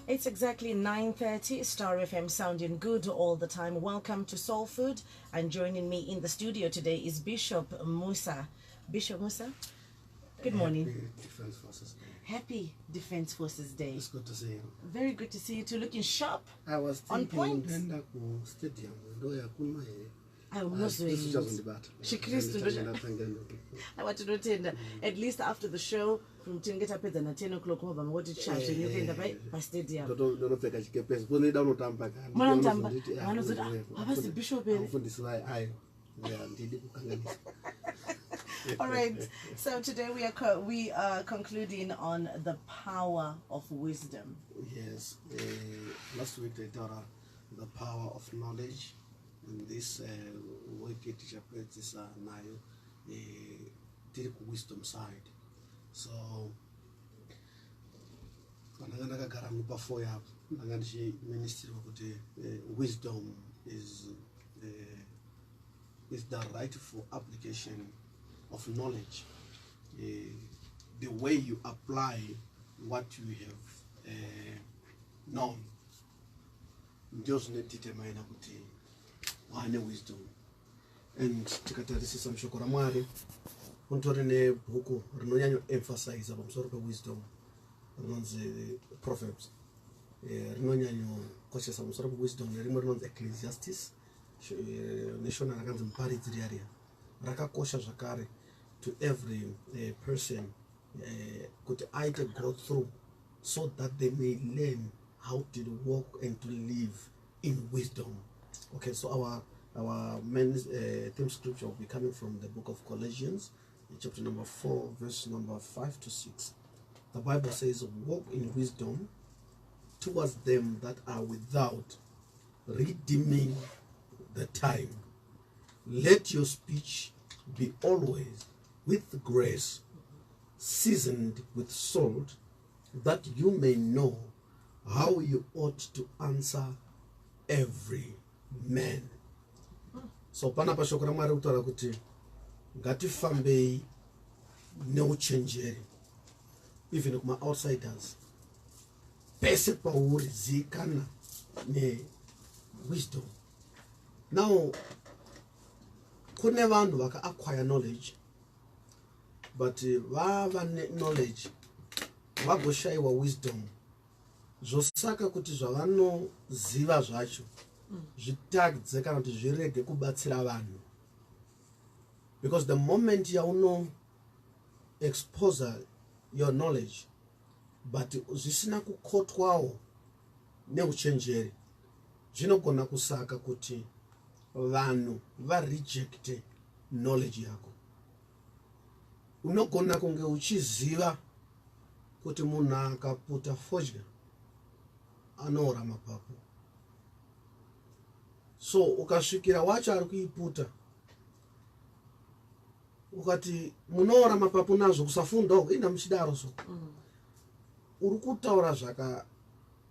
It's exactly 9:30. Star FM sounding good all the time. Welcome to Soul Food. And joining me in the studio today is Bishop Musa. Bishop Musa, good morning. Happy Defense Forces Day. Happy Defense Forces Day. It's good to see you. Very good to see you too. Looking sharp. I was on point. Ndenda ku stadium ndo yakuma here. I was I want to know at least after the show from 10 get up at 10 o'clock over what it charge and you can by stadium. Don't take a chikepes. When they don't tamba. The bishop. All right. So today we are concluding on the power of wisdom. Yes. Last week they taught us the power of knowledge. In this wicked chapter is now the wisdom side. So ministry wisdom is the rightful application of knowledge, the way you apply what you have known. Just need to determine one wisdom. And tikatarisisa mshokora mwari untori nebhuku rinonyanyo emphasize pamusoro pewisdom rinonzi Proverbs, rinonyanyo koshesa pamusoro pewisdom nerimwe rinonzi Ecclesiastes neshona rakanzi muparidzi area rakakosha zvakare to every person kuti aite go through so that they may learn how to walk and to live in wisdom. Okay, so our main theme scripture will be coming from the book of Colossians, chapter number 4, verse number 5 to 6. The Bible says, walk in wisdom towards them that are without, redeeming the time. Let your speech be always with grace, seasoned with salt, that you may know how you ought to answer every man. So pana pashokora mwari kutaura kuti ngatifambei neuchenjeri even kuma outsiders pese pauri zikana ne wisdom. Now kune vanhu vaka acquire knowledge but vava ne knowledge vagoshaiwa wisdom, zvosaka kuti zvavanoziva zvacho zvitagidze kana kuti zvirege kubatsira vanhu, because the moment yauno expose your knowledge but zvisina kukotwawo neuchenjeri zvinogona kusaka kuti vanhu varejecte knowledge yako. Unogona kunge uchiziva kuti munhu akaputa fodya anoora mapapu, so ukasvikira wacho ari kuiputa ukati munoora mapapu nazvo kusafunda ina muchidaro so uri kutaura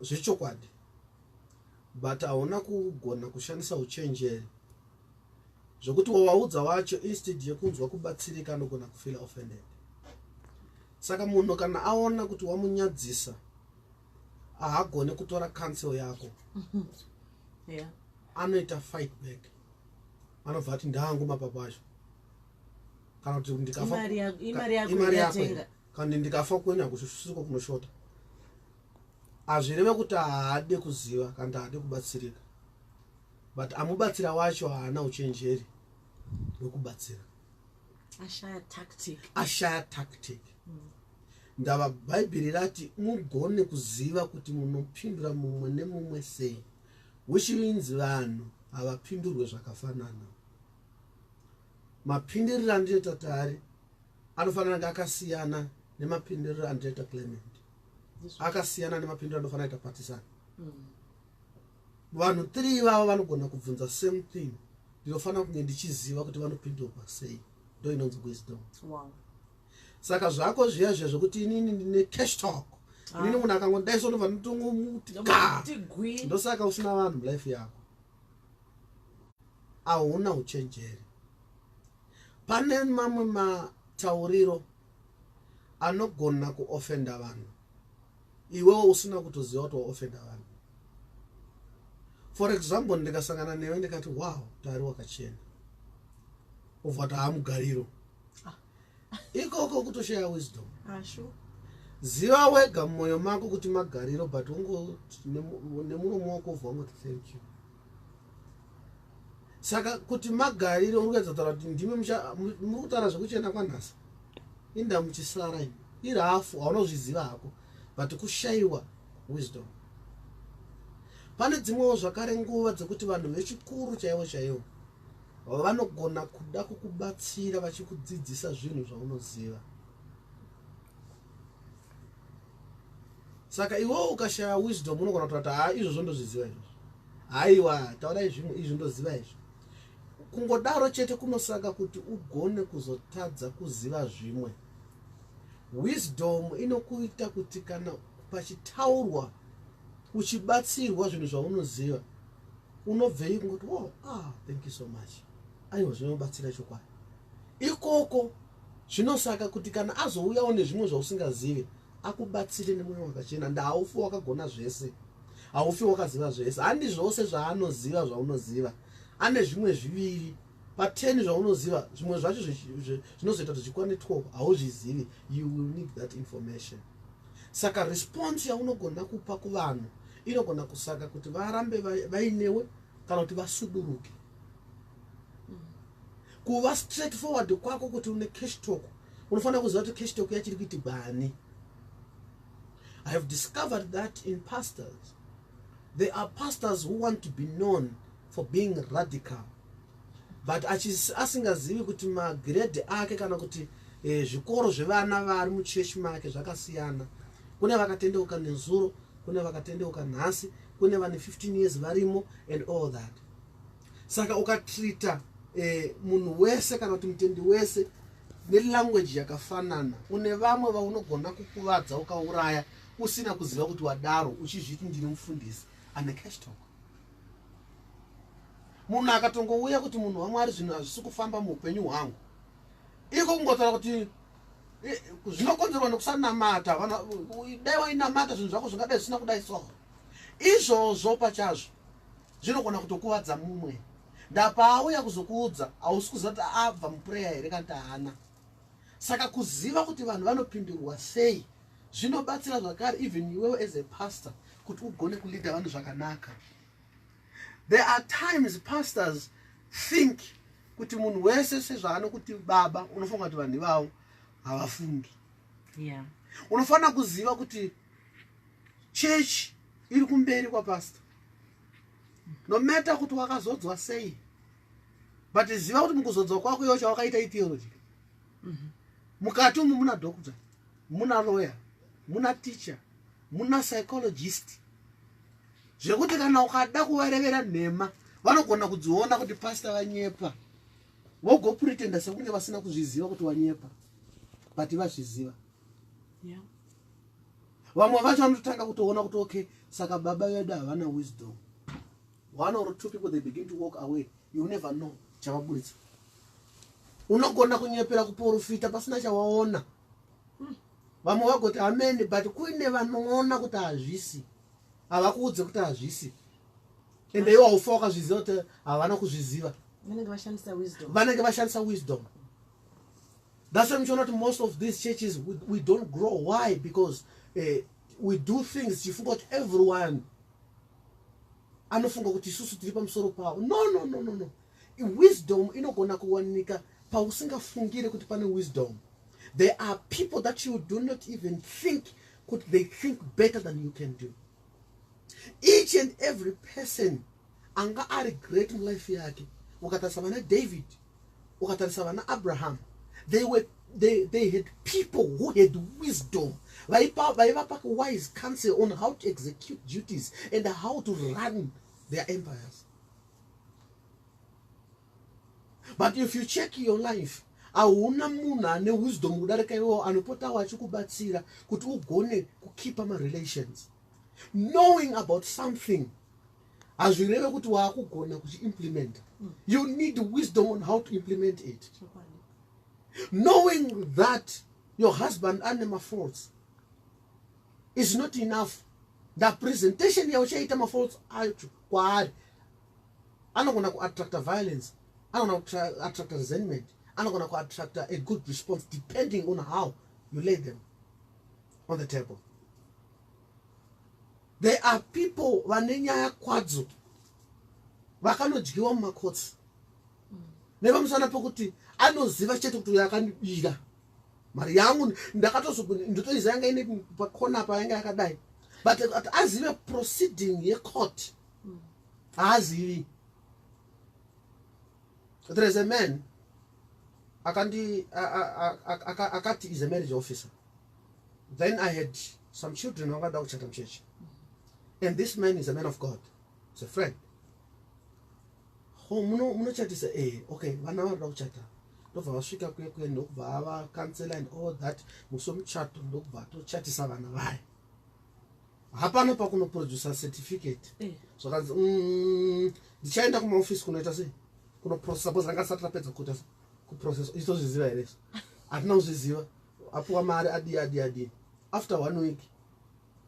zvechokwadi but hauna kugona kushandisa uchenjeri zvokuti wawaudza wacho instead yekunzwa kubatsirika anogona kufeel offended. Saka munhu kana aona kuti wamunyadzisa haagone kutora cancel yako anoita fight back, anobva ati ndangu mapapu acho kana kuti ndikafa imari yako kana ndikafa kwenya kushusuko kunoshota. Azvireve kuti haade kuziva kana haade kubatsirika but amubatsira wacho haana uchenjeri wekubatsira, ashaya tactic. Ndava bhaibheri rati mugone kuziva kuti munopindura mumwe nemumwe sei, which means vanhu havapindurwe zvakafanana. Mapindiriro andinoita Tari anofanira kunge akasiyana nemapindiriro andinoita Clement, akasiyana nemapindiriro anofanira kuita Patisana. Vanhu 3 vavo vanogona kubvunza same thing, ndinofanira kunge ndichiziva kuti vanopindurwa sei, ndo inonzi wisdom. Saka zvako zviya zviya zvokuti inini ndine cash talk, inini munhu akangodaiso ndobva ndotongoti ndosaka usina vanhu mulife yako, hauna uchenjeri. Pane mamwe matauriro anogona kuofenda vanhu iwewo usina kutoziva kuti waofenda vanhu. For example, ndikasangana newe ndikati wow, tari wakachena, ubva kuti hamugariro, ikoko kutoshaya wisdom. Ziva wega mumwoyo mako kuti magariro, but ungo nemuromo wako ubva wangoti thank you. Saka kuti magariro urikuedza kutaura kuti ndimi muri kutaura zvekuchena kwanhasi, inda muchisara imi, irafu haunozviziva hako, but kushayiwa wisdom. Pane dzimwewo zvakare nguva dzekuti vanhu vechikuru chaivo chaivo vanogona kuda kukubatsira vachikudzidzisa zvinhu zvaunoziva. Saka iwewo ukashaya wisdom unogona kutaura izvozvo ndozviziva izvozvo, haiwa taurai zvimwe izvi ndoziva izvi. Kungodaro chete kunosaka kuti ugone kuzotadza kuziva zvimwe. Wisdom inokuita kuti kana pachitaurwa uchibatsirwa zvinhu zvaunoziva unobvei kungoti thank you so much, aiwa zvinobatsira chokwadi. Ikoko zvinosaka kuti kana azouyawo nezvimwe zvausingazivi akubatsire nemwoyo wakachena. Ndaufi wakagona zvese, haufi wakaziva zvese. Handi zvose zvaanoziva zvaunoziva, ane zvimwe zviviri pa10 zvaunoziva, zvimwe zvacho zvinozoita kuti zvikwane 12 hauzvizivi. You will need that information. Saka response yaunogona kupa kuvanhu inogona kusaka kuti varambe vainewe kana kuti vasuduruke. Kuva straightforward kwako kuti une cash talk, unofanira kuziva kuti cash talk yachiri kuiti bani. I have discovered that in pastors, there are pastors who want to be known for being radical, but asingazivi kuti magrade ake kana kuti zvikoro zvevana vari muchechi make zvakasiyana. Kune vakatendeuka nezuro, kune vakatendeuka nhasi, kune vane 15 years varimo and all that. Saka ukatrita munhu wese kana kuti mutendi wese nelanguage yakafanana, une vamwe vaunogona kukuvadza ukauraya usina kuziva kuti wadaro, uchizviti ndiri mufundisi ane cash talk. Munhu akatongouya kuti munhu waMwari zvinhu hazvisi kufamba muupenyu hwangu, iko kungotaura kuti zvinokonzerwa nekusanamata, dai wainamata zvinhu zvako zvingadai zvisina kudai so. Izvozvo pachazvo zvinogona kutokuvadza mumwe. Ndapauya kuzokuudza hausi kuziva kuti abva mupureya here kana kuti haana. Saka kuziva kuti vanhu vanopindurwa sei zvinobatsira zvakare even iwewe as a pastor kuti ugone kuleader vanhu zvakanaka. There are times pastors think kuti munhu wese sezvaanokuti baba unofunga kuti vanhu ivavo havafungi. Unofanira kuziva kuti church iri kumberi kwapastor, no matter kuti wakazodzwa sei, but ziva kuti mukuzodzwa kwako iwo chawakaita itheology. Mukati umu muna doctor, muna lawyer, muna teacher, muna psychologist, zvekuti kana ukada kuvarevera nhema vanogona kudziona kuti pastor vanyepa, vogopretenda sekunge vasina kuzviziva kuti wanyepa, but vazviziva. Vamwe vacho vanotanga kutoona kuti okay, saka baba vedu havana wisdom. 1 or 2 people, they begin to walk away. You never know chavabuditsa. Unogona kunyepera kuprofita pasina chawaona. Vamwe vagoti amen, but kuine vanoona kuti hazvisi, havakuudze kuti hazvisi, ende iwo haufa wakazviziva kuti havana kuzviziva. Vanenge vashandisa wisdom. That's why I'm sure that most of these churches we don't grow. Why? Because we do things you forgot everyone. Anofunga kuti isusu tiri pamusoro pawo. No. Wisdom inogona kuwanika pausingafungire kuti pane wisdom. There are people that you do not even think could they think better than you can do. Each and every person anga ari great in life yake. Ukatarisa vana David, ukatarisa vana Abraham, they had people who had wisdom. Vaivapa wise counsel on how to execute duties and how to run their empires. But if you check your life, hauna munhu ane wisdom kudarika iwo anopota wachikubatsira kuti ugone kukeepa relations. Knowing about something hazvireve kuti waakugona kuchiimplement. You need wisdom on how to implement it. Knowing that your husband ane mafaults, is not enough. The presentation yauchaita mafaults acho kwaari anogona kuattracta violence, anogona kuattracta resentment, anogona kuattracta a good response depending on how you lay them on the table. There are people vane nyaya kwadzo vakanodyiwa mumakotsi nevamusana pokuti anoziva chete kuti uyo akandibira mari yangu ndakatozotoiza yanga ine pakona pa yanga yakadai, but azive proceeding yecourt haazivi. There is a man akati is a marriage officer. Then I had some children wangada kuchata mchechi, and this man is a man of God, he's a friend. Munochatisa okay vana varida kuchata ndobva vasvika kuye ndokubva ava cancela and all that musomuchato ndokubva tochatisa vana vaya. Hapana pakunoproducer certificate zvakanzi ndichaenda kumaofisi kunoita sei kunoprocess. Suppose rangasati rapedza kuita kuprocess itozviziva here izvo hatina kuzviziva apuwa mari adi after 1 week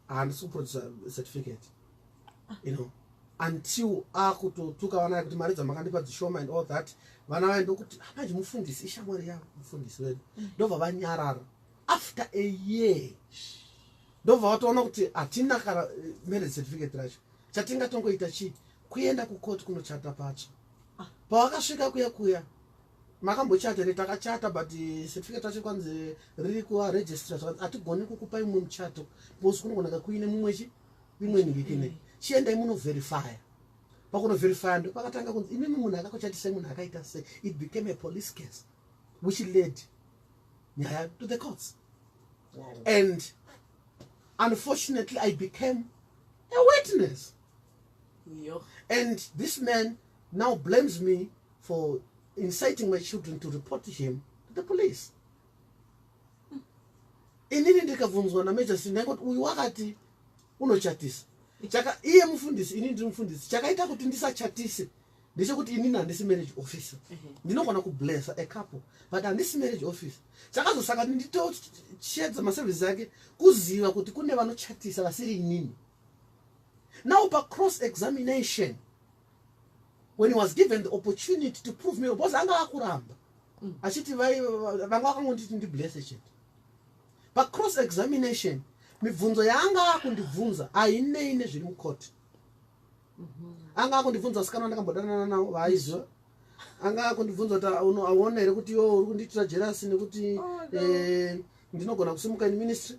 handisi kuproducer certificate, you know, until akutotuka vana kuti mari dzamakandipa dzishoma and all that. Vana vaye ndokuti manje mufundisi ishamwari yavo mufundisi wedu ndobva vanyarara after a year. Ndobva vatoona kuti hatina kana marriage certificate racho. Chatingatongoita chii kuenda kukoti kunochata pacho. Pavakasvika kuya makambochata netakachata but certificate racho kwanzi riri kuregistra zvakanzi hatigoni kukupa imwe muchato because kunogoneka kuine mumwe ndikine chiendai munoverifya. Pakunoverifya ndo pakatanga kunzi imimi munhu akakochatisa munhu akaita sei. It became a police case which led nyaya to the courts. Wow. And unfortunately I became a witness. And this man now blames me for inciting my children to report him to the police. Inini ndikabvunzwa namajority ndangoti uyu wakati unochatisa. Iye mufundisi ini ndiri mufundisi. Chakaita kuti ndisachatise ndechekuti inini handisi marriage officer. Ndinogona kublessa a couple but handisi marriage officer. Chakazosaka nditochedza maservice ake kuziva kuti kune vanochatisa vasiri inini. Now by cross examination, when he was given the opportunity to prove me, because anga akuramba achiti vanga vakangonditi ndiblesse chete. By cross examination mibvunzo yanga akundibvunza haine zviri mukoti. Anga akundibvunza asikana ndakambodanana navo vaizwa. Anga akundibvunza kuti aona here kuti iwo uri kundiitira jealousy nekuti ndinogona kusimuka in ministry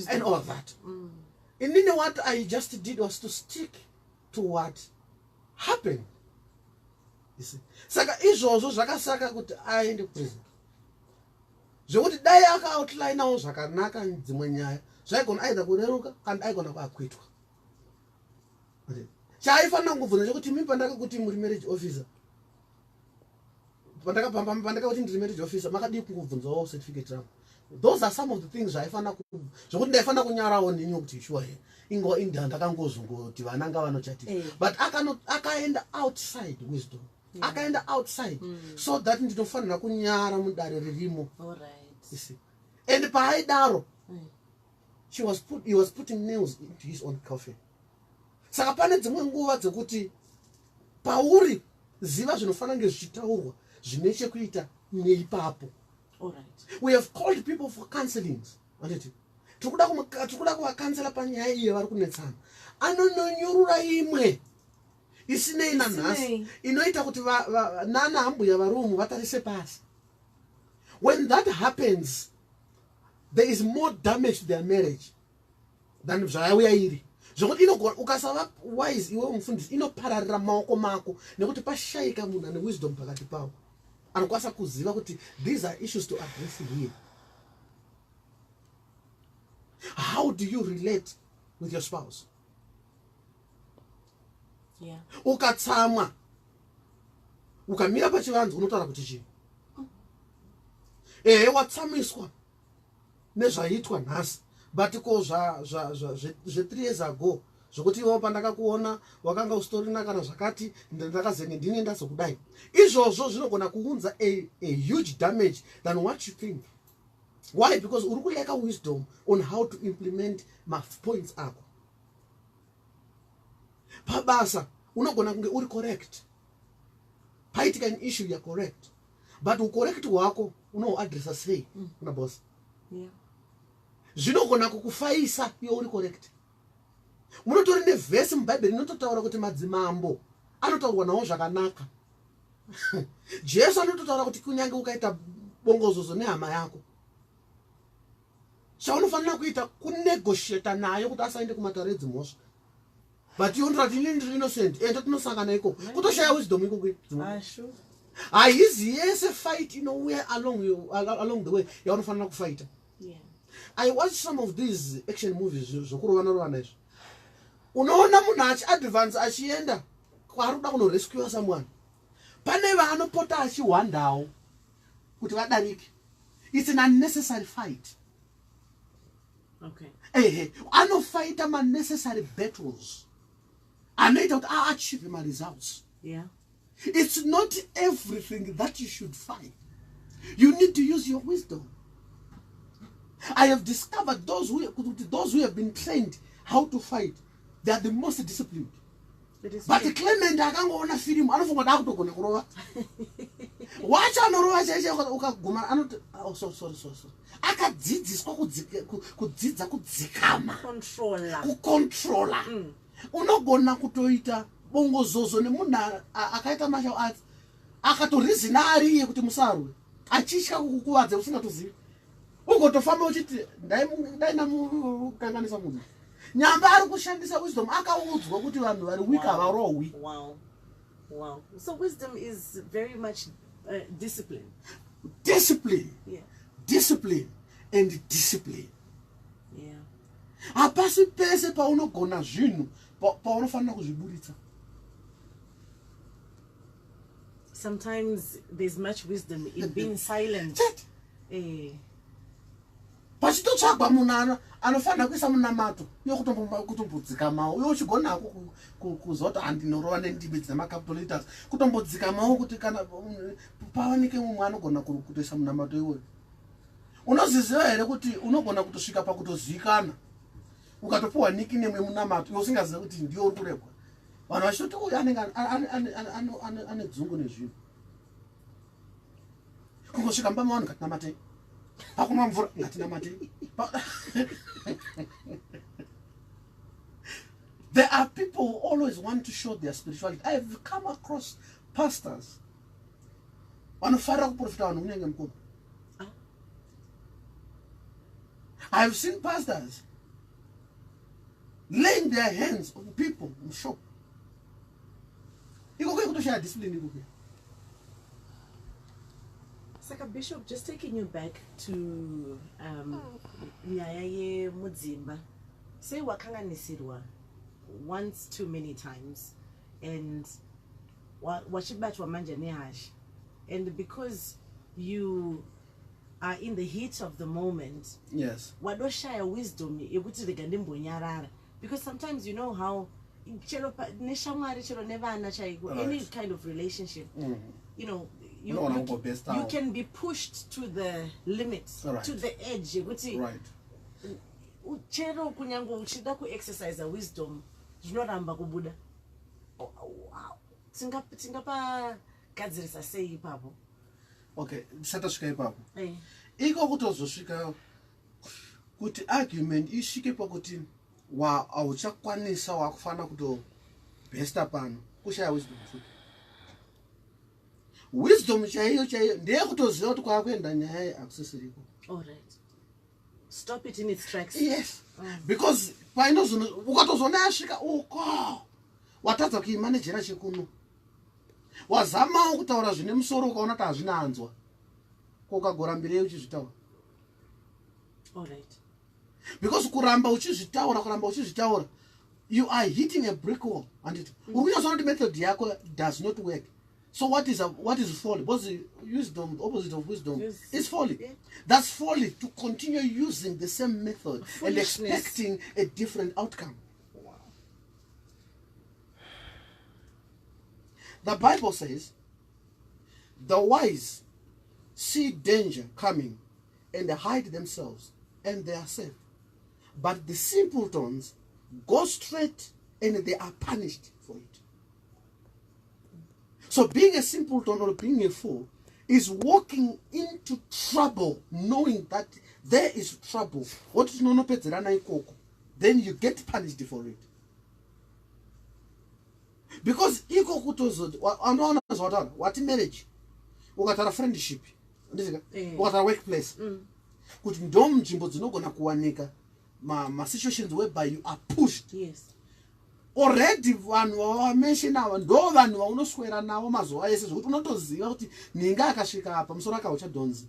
and all that. Inini what I just did was to stick to what happened. You see? Saka izvozvo zvakasaka kuti aende kuprison. Zvokuti dai aka-outline nawo zvakanaka dzimwe nyaya zvaigona aidha kureruka kana aigona kuakwitwa. Chaifanira kungobvunza chekuti mimi pandakakuti muri marriage officer, pandakakuti ndiri marriage officer makadii kungobvunzawo certificate rangu. Those are some of the things zvaifana zvokuti ndaifana kunyarawo nini kuti sure ingo ndakangozongoti vana ngavanochatika. But akaenda outside wisdom. Akaenda outside so that ndinofanira kunyara mudare ririmo. You see. And paaidaro he was putting nails into his own coffin. Saka pane dzimwe nguva dzekuti pauri ziva zvinofanira kunge zvichitaurwa zvine chekuita neipapo. We have called people for counselings. Tikuda kuvakansela panyaya iyi vari kunetsana. Anononyurura imwe isinei nanhasi inoita kuti nana hambuya varumu vatarise pasi. When that happens, there is more damage to their marriage than zvayauya iri. Zvokuti ukasava wise iwe mufundisi inopararira maoko mako nekuti pashayika munhu ane wisdom pakati pavo anokwanisa kuziva kuti these are issues to address here. How do you relate with your spouse? Ukatsamwa ukamira pachivanze unotaura kuti chii? Watsamiswa nezvaitwa nhasi but ko zve 3 years ago zvokuti iwo pandakakuona wakanga usitorina kana zvakati ndakazenge ndine ndazokudai. Izvozvo zvinogona kuunza a huge damage than what you think. Why? Because urukuleka wisdom on how to implement my points ako. Pabasa unogona kunge uri correct. Paitika an issue you're correct. But ucorrect wako unoaddressa sei una boss. Yeah. Zvinogona kukufaisa iwe uri correct. Munotori nevhesi mubhaibheri inototaura kuti madzimambo anotaurwa nawo zvakanaka. Jesu anototaura kuti kunyange ukaita bongozozo nehama yako, chaunofanira kuita kunegotiata nayo kuti asaende kumataredzi mhosva. But you ndoti ndiri innocent ende tinosangana iko kutoshaya wisdom iko kwe. Sure. Aizi yese fight inouya along the way yaunofanira kufighta. Yeah. I watched some of these action movies zvokurovana izvo. Unoona munhu achiadvance achienda kwari kuda kunorescue someone. Pane vanopota achihwandawo kuti vadarike. It's an unnecessary fight. Okay. Anofighta unnecessary battles. Anoita kuti achieve my results. Yeah. It's not everything that you should fight. You need to use your wisdom. I have discovered those who have been trained how to fight, they are the most disciplined. But the Clement akangoona film anofunga da kutogona kurova. Wacha anorova cheche ukaguma anoti sorry. Akadzidziswa kudzidza kudzikama. Kucontrola. Unogona kutoita bongozozo nemunhu akaita martial arts akatorizina ariye kuti musarwe achitya kukuvadza usingatozivi. Ungotofamba uchiti ndainamukanganisa munhu. Nyamba ari kushandisa wisdom akaudzwa kuti vanhu vari weak havarohwi. Wow. So wisdom is very much discipline. Discipline. Yeah. Discipline and discipline. Yeah. Hapasi pese paunogona zvinhu paunofanira kuzviburitsa. Sometimes there's much wisdom in being silent. Pachitotsvagwa munhu anofanira kuisa munamato yokutombodzikamawo iwe uchigona kuzoti handinorova nendimi dzemacalculators kutombodzikamawo kuti kana pawanike mumwe anogona kutoisa munamato iwoyo. Unoziziva here kuti unogona kutosvika pakutozivikana ukatopiwa nickname yemunamato iwe usingazivi kuti ndiyo uri kurebwa. Vanhu vachitoti uyu anenge ane dzungu nezvinhu. Kungosvika mbama vanhu ngatinamatei. Pakunwa mvura ngatinamatei. There are people who always want to show their spirituality. I have come across pastors vanofarira kuprofita vanhu kunyange mukuru. I have seen pastors laying their hands on people in shop. Iko kutoshaya discipline iko. Saka Bishop, just taking you back to nyaya yemudzimba. Say wakanganisirwa once too many times and wachibatwa manje nehasha, and because you are in the heat of the moment, yes, wadoshaya wisdom yekuti rega ndimbonyarara, because sometimes you know how any kind of relationship, you know, you can be pushed to the limits, right, to the edge. Right. Chero kunyango uchida ku exercise wisdom, zvinoramba kubuda. Tingapa gadzirisa sei ipapo. Okay, tisatosvika ipapo. Iko kutozosvika kuti argument isvike pakuti hauchakwanisa wakufana kutobhesta pano kushaya wisdom futi. Wisdom chaiyo ndeyekutoziva kuti kwakuenda nyaya yeaccessoriko. All right. Stop it in its tracks. Yes. Because ukatozona yasvika uko watadza kuimanejera chekuno, wazamawo kutaura zvine musoro ukaona kuti hazvina anzwa, kokagora mberi uchizvitaura. All right. Because kuramba uchizvitaura, you are hitting a brick wall. And it ukunyatsona kuti method yako does not work. So what is folly? Because wisdom, the opposite of wisdom, is folly. Yeah. That's folly, to continue using the same method and expecting a different outcome. Wow. The Bible says, the wise see danger coming and hide themselves, and they are safe. But the simpletons go straight and they are punished for it. So being a simpleton or being a fool is walking into trouble, knowing that there is trouble. Then you get punished for it. Because what marriage, what friendship, what workplace, situations whereby you are pushed. Yes. Already vanhu mention now ndo vanhu vaunoswera navo mazuva ese zvokuti unotoziva kuti ninga akasvika apa musoro akauchadhonzi.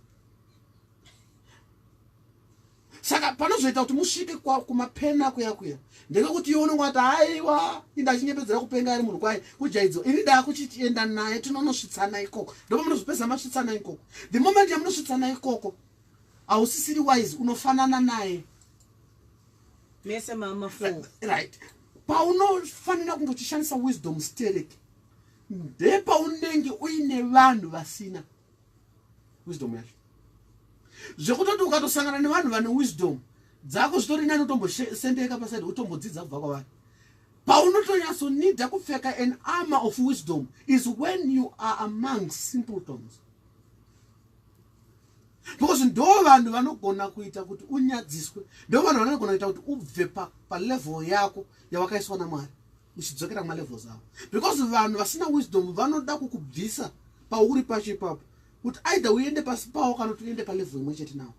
Saka panozoita kuti musvike kumapena kuya ndekekuti iwe unonge wati haiwa indachinyepedzera kupenga ari munhu kwai kujaidzo ini daa kuchitienda naye tinonosvitsana ikoko ndopamunozopedza masvitsana ikoko. The moment yamunosvitsana ikoko hausisiri wise unofanana naye mese mama fool. Right. Paunofanira kungochishandisa wisdom stereki ndepaunenge uine vanhu vasina wisdom yacho zvekutoti ukatosangana nevanhu vane wisdom dzako zvitori nani utombosendeka pasaidi utombodzidza kubva kwavari. Paunotonyatsoneeda kupfeka an armor of wisdom is when you are among simpletons, because ndo vanhu vanogona kuita kuti unyadziswe, ndo vanhu vanogona kuita kuti ubve palevel yako yawakaiswa naMwari uchidzokera kumalevels avo. Because vanhu vasina wisdom vanoda kukubvisa pauri pacho ipapo kuti either uende pasi pawo kana kuti uende palevel imwe chete nawo.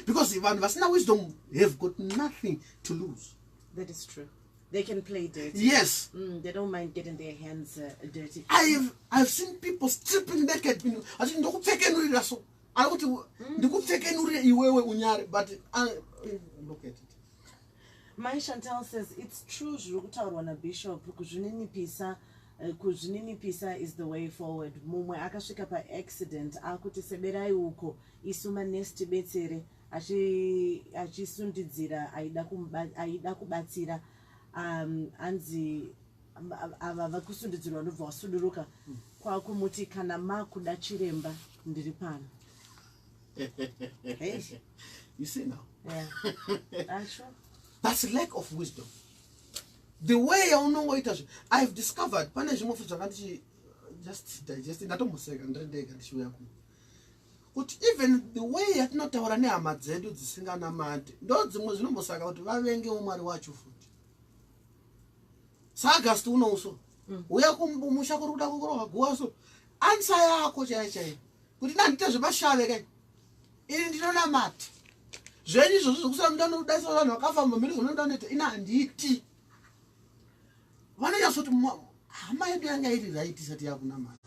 Because vanhu vasina wisdom have got nothing to lose. That is true. They can play dirty. Yes. They don't mind getting their hands dirty. I've seen people stripping naked. I think ndokupfekenurira so. But look at it. My Chantal says it's true. Jurukutaurwana Bishop kuzvininipisa is the way forward. Mumwe akasvika pa accident akuti seberai uko isuma nesti betsere achisundidzira aida kubatsira anzi ava vakusundidzirwa ndobva wasuduruka kwakumuti kana makuda chiremba ndiri pano. You see now? Yeah. Sure. That's lack of wisdom. The way I know what it is, I've discovered, just digest it, but even the way yet not our name at Zedu, the singer Namad, those Muslims are out to Vavenge Umar watch of food. Sagas to know so. We are Mushakuruda Guaso. Answer our coach. Could not tell the Bashar again. In the mat. Jenny Susan done that's all no cover million done it in and tea. One of your my young lady right is at Yagunama.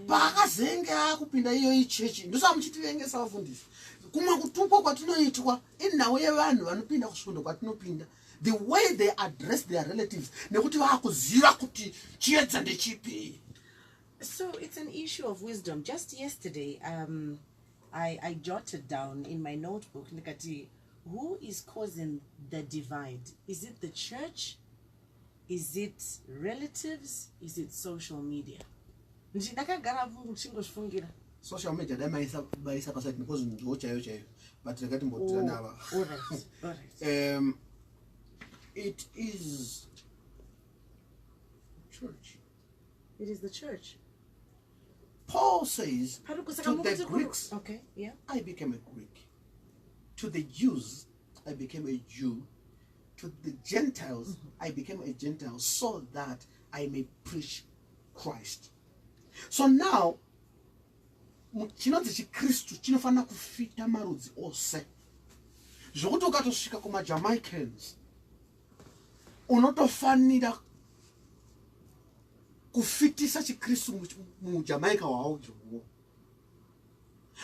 Baka zenga kupinda hiyo ichechi. Ndosa mchitiwenge sawa fundisi. Kuma kutupo kwa tuno itwa ina wewe vanhu vanopinda kushondo kwa tunopinda. The way they address their relatives. Nekuti vakuzira kuti chiedza ndechipi. So it's an issue of wisdom. Just yesterday, I jotted down in my notebook, Nikati, who is causing the divide? Is it the church? Is it relatives? Is it social media? Social media, that might be because but all right. It is church. It is the church. Paul says to the Greeks, okay, yeah, I became a Greek. To the Jews, I became a Jew. To the Gentiles, I became a Gentile so that I may preach Christ. So now, chinonzi Kristu chinofana kufita marudzi ose. Zvokuti ukatosvika kuma Jamaicans, unotofanira kufitisa chikristu mujamaica waaujowo.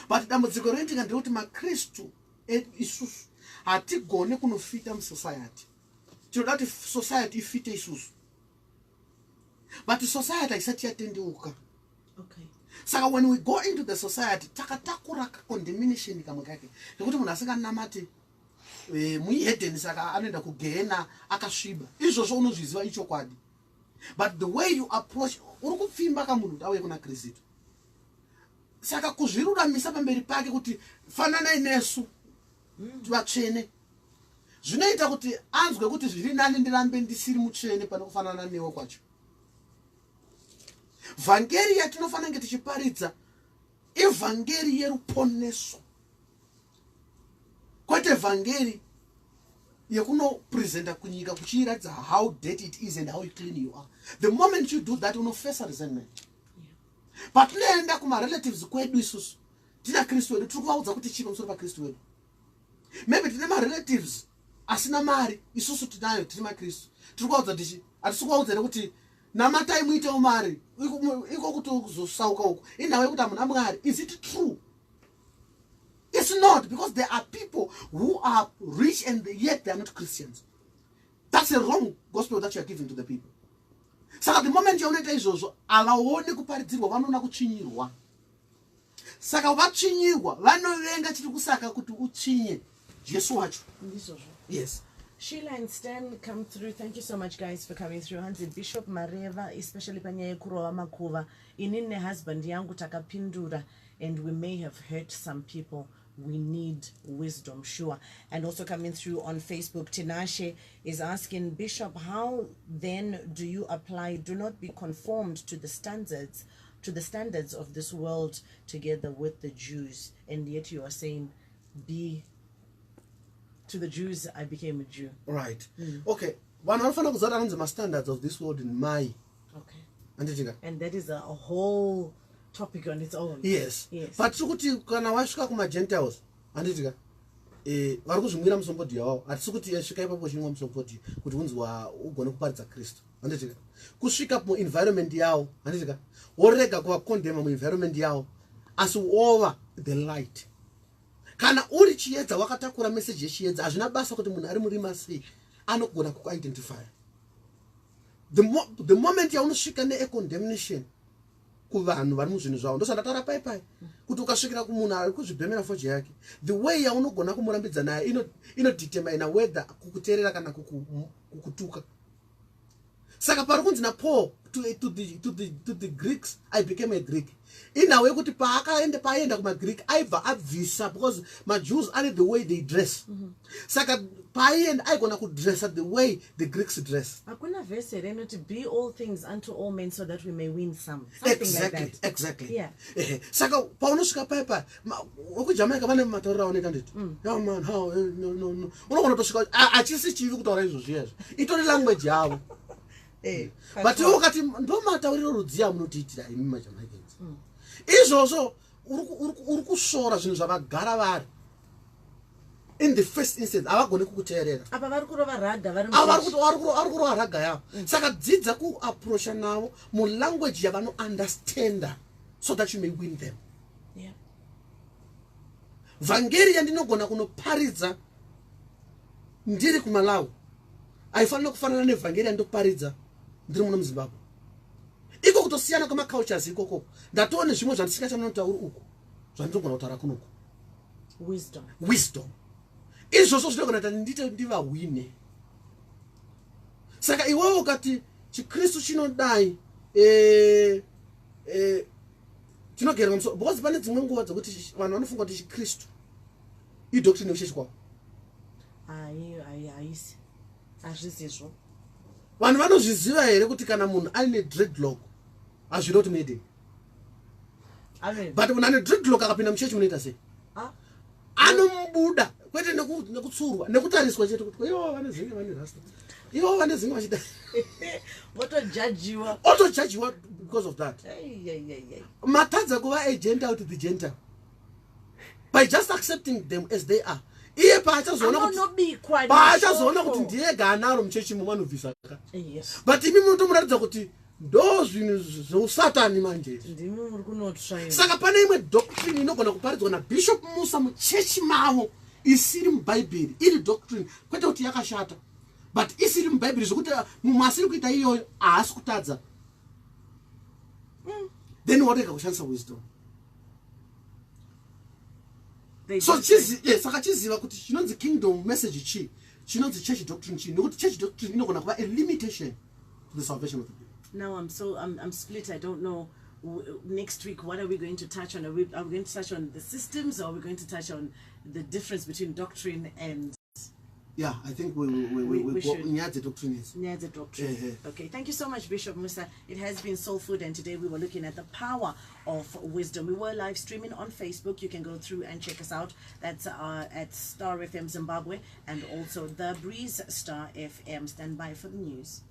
But dambudziko roitika ndekuti makristu isusu hatigone kunofita musociety. Tinoda kuti society ifite isusu. But society haisati yatendeuka. Okay. Saka when we go into the society, takatakura condemnation kamwe kake. Nekuti munhu asinganamati muihedheni saka anoenda kugehena akasviba. Izvozvo unozviziva ichokwadi. But the way you approach, urukupfimba kamunhu auye kuna Kristu. saka kuzviruramisa pamberi pake kuti fananai nesu vatsvene zvinoita kuti anzwe kuti zviri nani ndirambe ndisiri mutsvene pane kufanana newe kwacho. Vhangeri yatinofanira kunge tichiparidza ivhangeri yeruponeso, kwete vhangeri yekunopresenta kunyika kuchiratidza how dirty it is and how clean you are. The moment you do that unofesa resentment. But tinoenda kumarelatives kwedu isusu tina Kristu wedu tiri kuvaudza kuti chii pamusoro paKristu wedu. Maybe tine marelatives asina mari, isusu tinayo tiri maKristu. Tiri kuvaudza tichi hatisi kuvaudza kuti namatai muitewo mari iko kuti kuzosauka uku inhau yekuti hamuna Mwari. Is it true? It's not, because there are people who are rich and yet they are not Christians. That's a wrong gospel that you are giving to the people. Saka the moment yaunoita izvozvo havaoni kuparidzirwa, vanoona kutsvinyirwa. Saka vatsvinyirwa vanovenga chiri kusaka kuti utsvinye Jesu wacho. Yes. Sheila and Stan come through. Thank you so much, guys, for coming through. Hanzi Bishop Mareva, especially panyaya kurova makuva. Inine husband yangu takapindura, and we may have hurt some people. We need wisdom, sure. And also coming through on Facebook, Tinashe is asking, Bishop, how then do you apply, do not be conformed to the standards of this world together with the Jews? And yet you are saying, to the Jews, I became a Jew. Right. Okay. One often goes around the standards of this world in my. Okay. And that is a whole topic on its own. Yes. But sukuti kana washuka kuma Gentiles, anditika vari kuzvimwira musombodi yavo, hatisukuti yasvika ipapo chinwa musombodi kuti unzwa ugone kuparidza Kristu, anditika kusvika muenvironment yavo, anditika worega kuvakondema muenvironment yavo, asi over the light. Kana uri chiedza wakatakura message yechiedza, hazvina basa kuti munhu ari murima sei anogona kuidentify. The moment yaunosvika ne-condemnation kuvanhu vari muzvinhu zvavo, ndosandataura pai kuti ukasvikira kumunhu ari kuzvibhemera foje yake, the way yaunogona kumurambidza naye inodetermine whether kukuteerera kana kukutuka. Saka pari kunzi naPaul to the Greeks, I became a Greek. Inawe kuti paenda kuma-Greek aibva abvisa, because ma-Jews are the way they dress. Saka paenda aigona kudressa the way the Greeks dress. Hakuna verse reno to be all things unto all men so that we may win some. Exactly, like that. Exactly. Yeah. Saka paunosvika paipa wekujamaica vane mataurira oneka nditi. Yeah man, how no. Unogona kutosvika hachisi chivi kutaura izvozvo izvo. Itori language yavo. But wakati ndo matauriro rudziya munotiitira imi maJamaicans. Izvozvo uri kusvora zvinhu zvavagara vari. In the first instance, havagoni kukuteerera. Apa vari kurova raga vari kurova raga yavo. Saka dzidza kuapproacha navo mulanguage yavano understanda so that you may win them. Yeah. Vhangeri yandinogona kunoparidza ndiri kuMalawi haifanira kufanana nevhangeri yandoparidza ndiri muno muZimbabwe. Iko kutosiyana kwemacultures ikoko. Ndatoone zvimwe zvandisingachanotauri uku zvandinogona kutaura kunoku. Wisdom. Izvozvo zvinogona kuti ndite ndivahwine. Saka iwewe ukati chiKristu chinodai chinogera pamusoro, because pane dzimwe nguva dzokuti vanhu vanofunga kuti chiKristu idoctrine yechechi kwavo. Haisi. Hazvisizvo. Vanhu vanozviziva here kuti kana munhu aine dreadlock hazviri kuti muedeni. But munhu ane dreadlock akapinda muchechi munoita sei? Anomubuda kwete nekutsurwa nekutariswa chete kuti ivo vane zinge vane rasta, ivo vane zinge vachida otojajiwa because of that. Matadza kuva a Gentile to the Gentile by just accepting them as they are. Iye paachazoona kuti ndiye ganaro muchechi mumanobvisa ka. But imi munotomuratidza kuti ndo zvinhu zveusatani manje. Saka pane imwe doctrine inogona kuparidzwa naBishop Musa muchechi mavo isiri mubhaibheri, iri doctrine kwete kuti yakashata, but isiri mubhaibheri zvokuti munhu asiri kuita iyoyo haasi kutadza. Then warega kushandisa wisdom. So saka chiziva kuti chinonzi kingdom message chi, chinonzi church doctrine chi, nekuti church doctrine inogona kuva a limitation to the salvation of the people. Now I'm split. I don't know next week, what are we going to touch on? Are we going to touch on the systems, or are we going to touch on the difference between doctrine and... Yeah, I think we should. Near the doctrine. Near the doctrine. Okay, thank you so much, Bishop Musa. It has been Soul Food, and today we were looking at the power of wisdom. We were live streaming on Facebook. You can go through and check us out. That's at Star FM Zimbabwe, and also The Breeze Star FM. Stand by for the news.